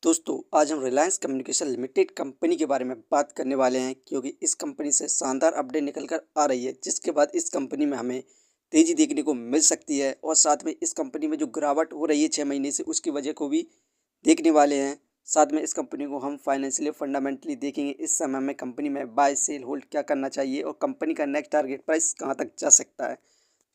दोस्तों आज हम रिलायंस कम्युनिकेशन लिमिटेड कंपनी के बारे में बात करने वाले हैं क्योंकि इस कंपनी से शानदार अपडेट निकल कर आ रही है जिसके बाद इस कंपनी में हमें तेज़ी देखने को मिल सकती है और साथ में इस कंपनी में जो गिरावट हो रही है 6 महीने से उसकी वजह को भी देखने वाले हैं। साथ में इस कंपनी को हम फाइनेंशियली फंडामेंटली देखेंगे। इस समय में कंपनी में बाय सेल होल्ड क्या करना चाहिए और कंपनी का नेक्स्ट टारगेट प्राइस कहाँ तक जा सकता है।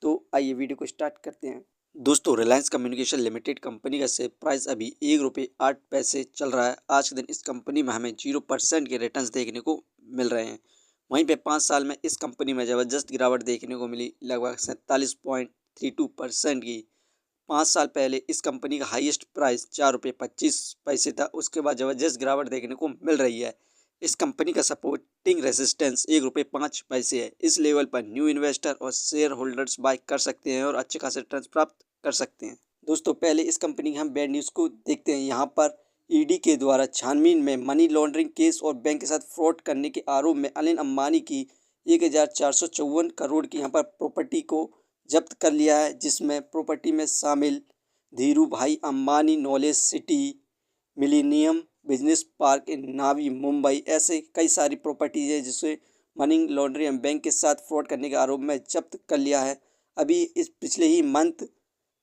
तो आइए वीडियो को स्टार्ट करते हैं। दोस्तों रिलायंस कम्युनिकेशन लिमिटेड कंपनी का शेयर प्राइस अभी 1 रुपये 8 पैसे चल रहा है। आज के दिन इस कंपनी में हमें 0% के रिटर्न्स देखने को मिल रहे हैं। वहीं पे 5 साल में इस कंपनी में ज़बरदस्त गिरावट देखने को मिली, लगभग 47.32% की। 5 साल पहले इस कंपनी का हाईएस्ट प्राइस 4 रुपये 25 पैसे था। उसके बाद ज़बरदस्त गिरावट देखने को मिल रही है। इस कंपनी का सपोर्टिंग रेजिस्टेंस 1 रुपये 5 पैसे है। इस लेवल पर न्यू इन्वेस्टर और शेयर होल्डर्स बाय कर सकते हैं और अच्छे खासे रिटर्न प्राप्त कर सकते हैं। दोस्तों पहले इस कंपनी के हम बैड न्यूज़ को देखते हैं। यहाँ पर ईडी के द्वारा छानबीन में मनी लॉन्ड्रिंग केस और बैंक के साथ फ्रॉड करने के आरोप में अनिल अंबानी की 1454 करोड़ की यहाँ पर प्रॉपर्टी को जब्त कर लिया है, जिसमें प्रॉपर्टी में शामिल Dhirubhai Ambani knowledge city, millennium business park in Navi Mumbai, ऐसे कई सारी प्रॉपर्टीज है जिसे मनी लॉन्ड्रिंग एंड बैंक के साथ फ्रॉड करने के आरोप में जब्त कर लिया है। अभी इस पिछले ही month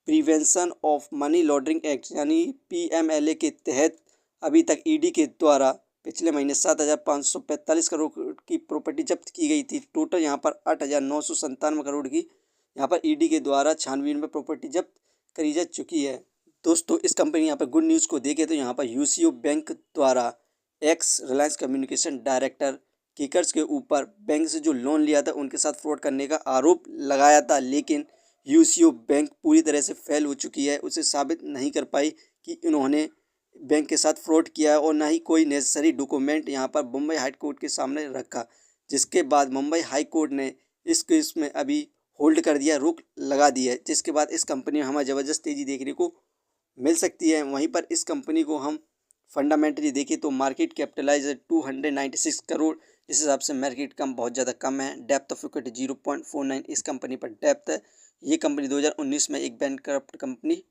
prevention of money laundering act यानी पीएमएलए के तहत अभी तक ईडी के द्वारा पिछले महीने 7,545 करोड़ की प्रॉपर्टी जब्त की गई थी। टोटल यहाँ पर 8,997 करोड़ की यहाँ पर ईडी के द्वारा छानबीन में प्रॉपर्टी जब्त करी जा चुकी है। दोस्तों इस कंपनी यहाँ पर गुड न्यूज़ को देखें तो यहाँ पर यूसीओ बैंक द्वारा एक्स रिलायंस कम्युनिकेशन डायरेक्टर किकर्स के ऊपर बैंक से जो लोन लिया था उनके साथ फ्रॉड करने का आरोप लगाया था, लेकिन यूसीओ बैंक पूरी तरह से फेल हो चुकी है। उसे साबित नहीं कर पाई कि इन्होंने बैंक के साथ फ्रॉड किया है और ना ही कोई नेसेसरी डॉक्यूमेंट यहाँ पर मुंबई हाई कोर्ट के सामने रखा, जिसके बाद मुंबई हाई कोर्ट ने इस केस में अभी होल्ड कर दिया, रोक लगा दी है, जिसके बाद इस कंपनी में हमें ज़बरदस्त तेज़ी देखने को मिल सकती है। वहीं पर इस कंपनी को हम फंडामेंटली देखें तो मार्केट कैपिटलाइज 296 करोड़, इस हिसाब से मार्केट कम बहुत ज़्यादा कम है। डेप्थ ऑफ इक्विटी 0.49 इस कंपनी पर डेप्थ है। ये कंपनी 2019 में एक बैंकरप्ट कंपनी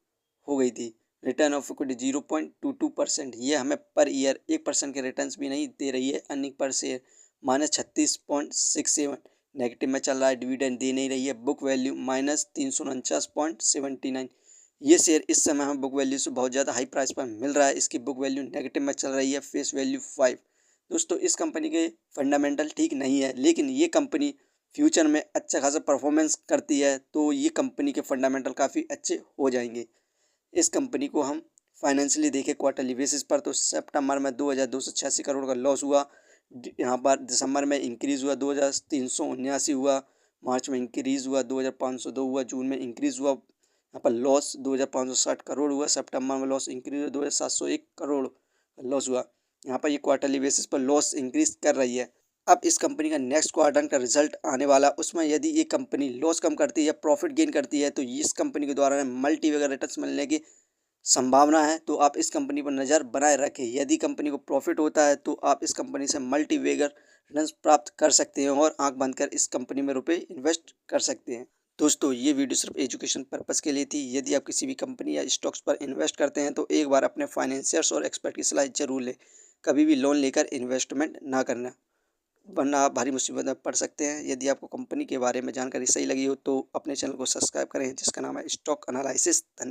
हो गई थी। रिटर्न ऑफ इक्विटी 0.22%, ये हमें पर ईयर 1% के रिटर्न्स भी नहीं दे रही है। अर्निंग पर शेयर -36.67 नेगेटिव में चल रहा है, डिविडेंड दे नहीं रही है। बुक वैल्यू -349.79, ये शेयर इस समय हमें बुक वैल्यू से बहुत ज़्यादा हाई प्राइस पर मिल रहा है। इसकी बुक वैल्यू नेगेटिव में चल रही है। Face value 5। दोस्तों इस कंपनी के फंडामेंटल ठीक नहीं है, लेकिन ये कंपनी फ्यूचर में अच्छा खासा परफॉर्मेंस करती है तो ये कंपनी के फंडामेंटल काफ़ी अच्छे हो जाएंगे। इस कंपनी को हम फाइनेंशियली देखें क्वार्टरली बेसिस पर तो सितंबर में 2,286 करोड़ का लॉस हुआ। यहाँ पर दिसंबर में इंक्रीज़ हुआ 2,379 हुआ, मार्च में इंक्रीज़ हुआ 2,502 हुआ, जून में इंक्रीज़ हुआ। यहाँ पर लॉस 2,560 करोड़ हुआ। सितंबर में लॉस इंक्रीज हुआ 2,701 करोड़ लॉस हुआ। यहाँ पर ये क्वार्टरली बेसिस पर लॉस इंक्रीज कर रही है। अब इस कंपनी का नेक्स्ट क्वार्टर का रिजल्ट आने वाला, उसमें यदि ये कंपनी लॉस कम करती है या प्रॉफिट गेन करती है तो इस कंपनी के द्वारा मल्टी वगैरह रिटर्न्स मिलने की संभावना है। तो आप इस कंपनी पर नज़र बनाए रखें। यदि कंपनी को प्रॉफिट होता है तो आप इस कंपनी से मल्टी वेगर रिटर्न्स प्राप्त कर सकते हैं और आंख बंद कर इस कंपनी में रुपए इन्वेस्ट कर सकते हैं। दोस्तों ये वीडियो सिर्फ एजुकेशन पर्पस के लिए थी। यदि आप किसी भी कंपनी या स्टॉक्स पर इन्वेस्ट करते हैं तो एक बार अपने फाइनेंशियर्स और एक्सपर्ट की सलाह जरूर लें। कभी भी लोन लेकर इन्वेस्टमेंट ना करना, वरना आप भारी मुसीबत में पड़ सकते हैं। यदि आपको कंपनी के बारे में जानकारी सही लगी हो तो अपने चैनल को सब्सक्राइब करें जिसका नाम है स्टॉक एनालिसिस। धन्यवाद।